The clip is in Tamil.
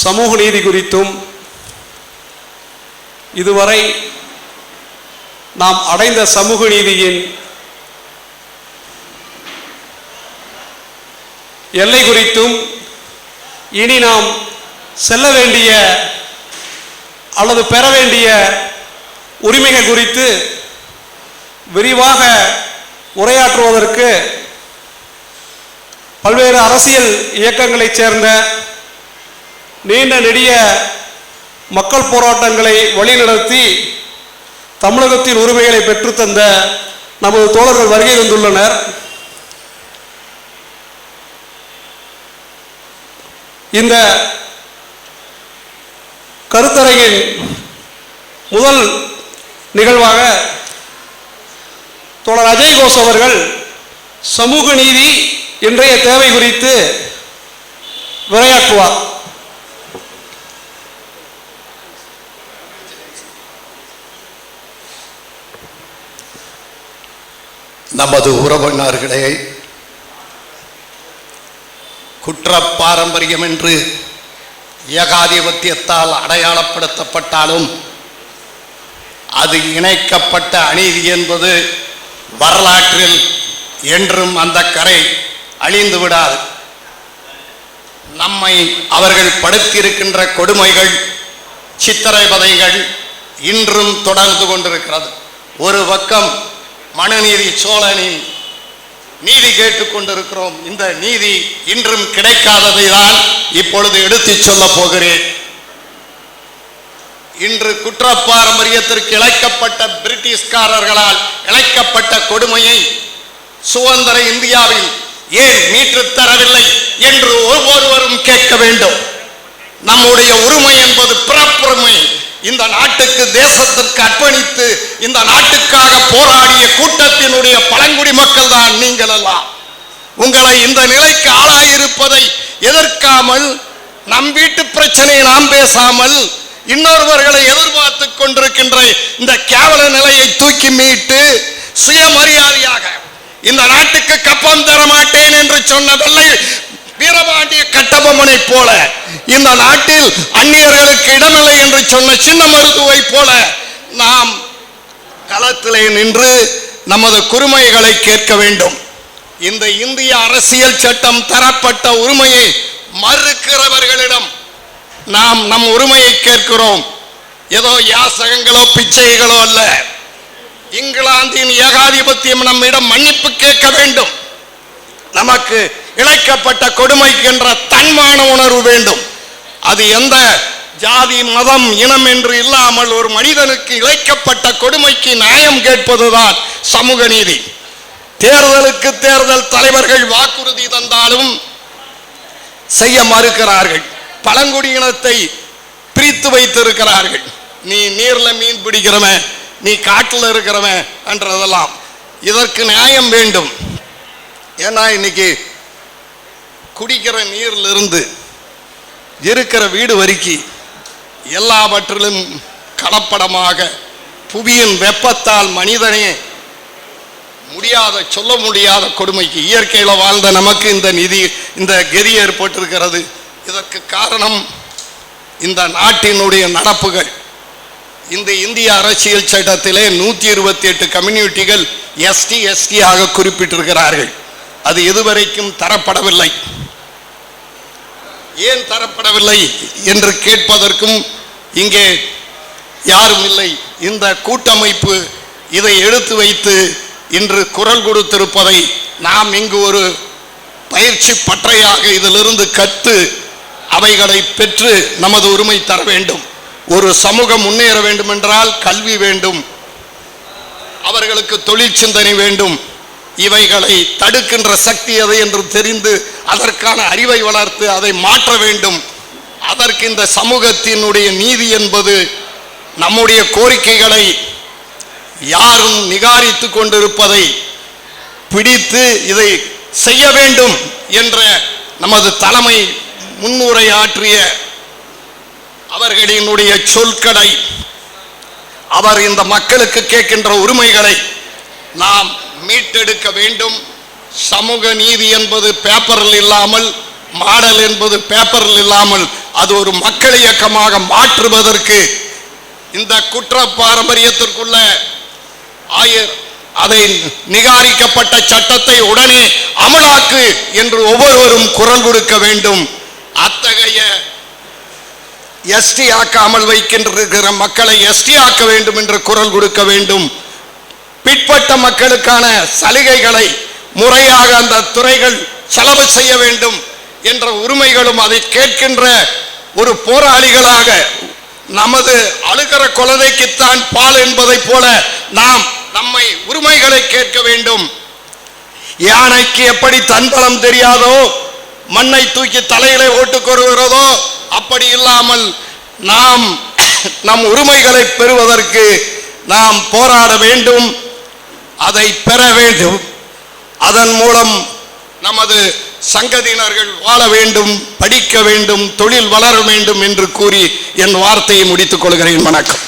சமூக நீதி குறித்தும் இதுவரை நாம் அடைந்த சமூக நீதியின் எல்லை குறித்தும் இனி நாம் செல்ல வேண்டிய அல்லது பெற வேண்டிய உரிமைகள் குறித்து விரிவாக உரையாற்றுவதற்கு பல்வேறு அரசியல் இயக்கங்களைச் சேர்ந்த நீண்ட நெடிய மக்கள் போராட்டங்களை வழிநடத்தி தமிழகத்தின் உரிமைகளை பெற்றுத்தந்த நமது தோழர்கள் வருகை தந்துள்ளனர். இந்த கருத்தரங்கின் முதல் நிகழ்வாக தோழர் அஜய் கோஷ் அவர்கள் சமூக நீதி இன்றைய தேவை குறித்து உரையாற்றுவார். நமது உறவினர்களே, குற்ற பாரம்பரியம் என்று ஏகாதிபத்தியத்தால் அடையாளப்படுத்தப்பட்டாலும் அது இணைக்கப்பட்ட அநீதி என்பது வரலாற்றில் என்றும் அந்த கரை அழிந்து விடாது. நம்மை அவர்கள் படுத்தியிருக்கின்ற கொடுமைகள், சித்திரவதைகள் இன்றும் தொடர்ந்து கொண்டிருக்கிறது. ஒரு பக்கம் மனுநீதி சோழனின் நீதி கேட்டுக்கொண்டிருக்கிறோம். இந்த நீதி இன்றும் கிடைக்காததை தான் இப்பொழுது எடுத்துச் சொல்ல போகிறேன். இன்று குற்ற பாரம்பரியத்திற்கு இழைக்கப்பட்ட பிரிட்டிஷ்காரர்களால் இழைக்கப்பட்ட கொடுமையை சுதந்திர இந்தியாவில் ஏன் மீட்டுத் தரவில்லை என்று ஒவ்வொருவரும் கேட்க வேண்டும். நம்முடைய உரிமை என்பது பிறப்புரிமை. இந்த நாட்டுக்கு, தேசத்திற்கு அர்ப்பணித்து இந்த நாட்டுக்காக போராடிய கூட்டத்தினுடைய பழங்குடி மக்கள் தான் நீங்கள் எல்லாம். உங்களை இந்த நிலைக்கு ஆளாயிருப்பதை எதிர்க்காமல், நம் வீட்டு பிரச்சனையை நாம் பேசாமல், இன்னொருவர்களை எதிர்பார்த்து கொண்டிருக்கின்ற இந்த கேவல நிலையை தூக்கி மீட்டு சுயமரியாதையாக இந்த நாட்டுக்கு கப்பம் தர மாட்டேன் என்று சொன்ன வெள்ளை வீரபாண்டிய கட்டபொம்மனை போல, இந்த நாட்டில் அந்நியர்களுக்கு இடமில்லை என்று சொன்ன சின்ன மருதுவை போல நாம் களத்திலே நின்று நமது குறுமைகளை கேட்க வேண்டும். இந்த இந்திய அரசியல் சட்டம் தரப்பட்ட உரிமையை மறுக்கிறவர்களிடம் நாம் நம் உரிமையை கேட்கிறோம். ஏதோ யாசகங்களோ பிச்சைகளோ அல்ல. இங்கிலாந்தின் ஏகாதிபத்தியம் நம்மிடம் மன்னிப்பு கேட்க வேண்டும். நமக்கு இழைக்கப்பட்ட கொடுமைக்கு என்ற தன்மான உணர்வு வேண்டும். அது எந்த ஜாதி, மதம், இனம் என்று இல்லாமல் ஒரு மனிதனுக்கு இழைக்கப்பட்ட கொடுமைக்கு நியாயம் கேட்பதுதான் சமூக நீதி. தேர்தலுக்கு தேர்தல் தலைவர்கள் வாக்குறுதி தந்தாலும் செய்ய மறுக்கிறார்கள். பழங்குடியினத்தை பிரித்து வைத்திருக்கிறார்கள். நீ நீர்ல மீன் பிடிக்கிறவன், நீ காட்டில் இருக்கிறவன் என்றதெல்லாம். இதற்கு நியாயம் வேண்டும். ஏன்னா இன்னைக்கு குடிக்கிற நீரிலிருந்து இருக்கிற வீடு வரைக்கும் எல்லாவற்றிலும் கலப்படமாக புவியின் வெப்பத்தால் மனிதனே சொல்ல முடியாத கொடுமைக்கு இயற்கையில் வாழ்ந்த நமக்கு இந்த கதி ஏற்பட்டிருக்கிறது. இதற்கு காரணம் இந்த நாட்டினுடைய நடப்புகள். இந்த இந்திய அரசியல் சட்டத்திலே 128 கம்யூனிட்டிகள் ST ஆக குறிப்பிட்டிருக்கிறார்கள். அது இதுவரைக்கும் தரப்படவில்லை. ஏன் தரப்படவில்லை என்று கேட்பதற்கும் இங்கே யாரும் இல்லை. இந்த கூட்டமைப்பு இதை எடுத்து வைத்து இன்று குரல் கொடுத்திருப்பதை நாம் இங்கு ஒரு பயிற்சி பற்றையாக இதிலிருந்து கற்று அவைகளை பெற்று நமது உரிமை தர வேண்டும். ஒரு சமூகம் முன்னேற வேண்டும் என்றால் கல்வி வேண்டும், அவர்களுக்கு தொழில் சிந்தனை வேண்டும். இவைகளை தடுக்கின்ற சக்தி எது என்று தெரிந்து அதற்கான அறிவை வளர்த்து அதை மாற்ற வேண்டும். அதற்கு இந்த சமூகத்தினுடைய நீதி என்பது நம்முடைய கோரிக்கைகளை யாரும் நிகாரித்து கொண்டிருப்பதை பிடித்து இதை செய்ய வேண்டும் என்ற நமது தலைமை முன்னுரை ஆற்றிய அவர்களினுடைய சொற்களை, அவர் இந்த மக்களுக்கு கேட்கின்ற உரிமைகளை நாம் மீட்டெடுக்க வேண்டும். சமூக நீதி என்பது பேப்பரில் இல்லாமல், மாடல் என்பது பேப்பரில் இல்லாமல் அது ஒரு மக்கள் இயக்கமாக மாற்றுவதற்கு இந்த குற்ற பாரம்பரியத்திற்குள்ள அதை நிகாரிக்கப்பட்ட சட்டத்தை உடனே அமலாக்கு என்று ஒவ்வொருவரும் குரல் கொடுக்க வேண்டும். அத்தகைய எஸ்டி ஆக்காமல் வைக்கின்ற மக்களை எஸ்டி ஆக்க வேண்டும் என்று குரல் கொடுக்க வேண்டும். பிற்பட்ட மக்களுக்கான சலுகைகளை முறையாக அந்த துறைகள் செலவு செய்ய வேண்டும் என்ற உரிமைகளும் அதை கேட்கின்ற ஒரு போராளிகளாக நமது அழுகிற குழந்தைக்குத்தான் பால் என்பதை போல நாம் நம்மை உரிமைகளை கேட்க வேண்டும். யானைக்கு எப்படி தன்பலம் தெரியாதோ, மண்ணை தூக்கி தலையிலே ஓட்டுக் கொள்கிறதோ, அப்படி இல்லாமல் நாம் நம் உரிமைகளை பெறுவதற்கு நாம் போராட வேண்டும். அதை பெற வேண்டும். அதன் மூலம் நமது சங்கதியினர்கள் வாழ வேண்டும், படிக்க வேண்டும், தொழில் வளர வேண்டும் என்று கூறி என் வார்த்தையை முடித்துக் கொள்கிறேன். வணக்கம்.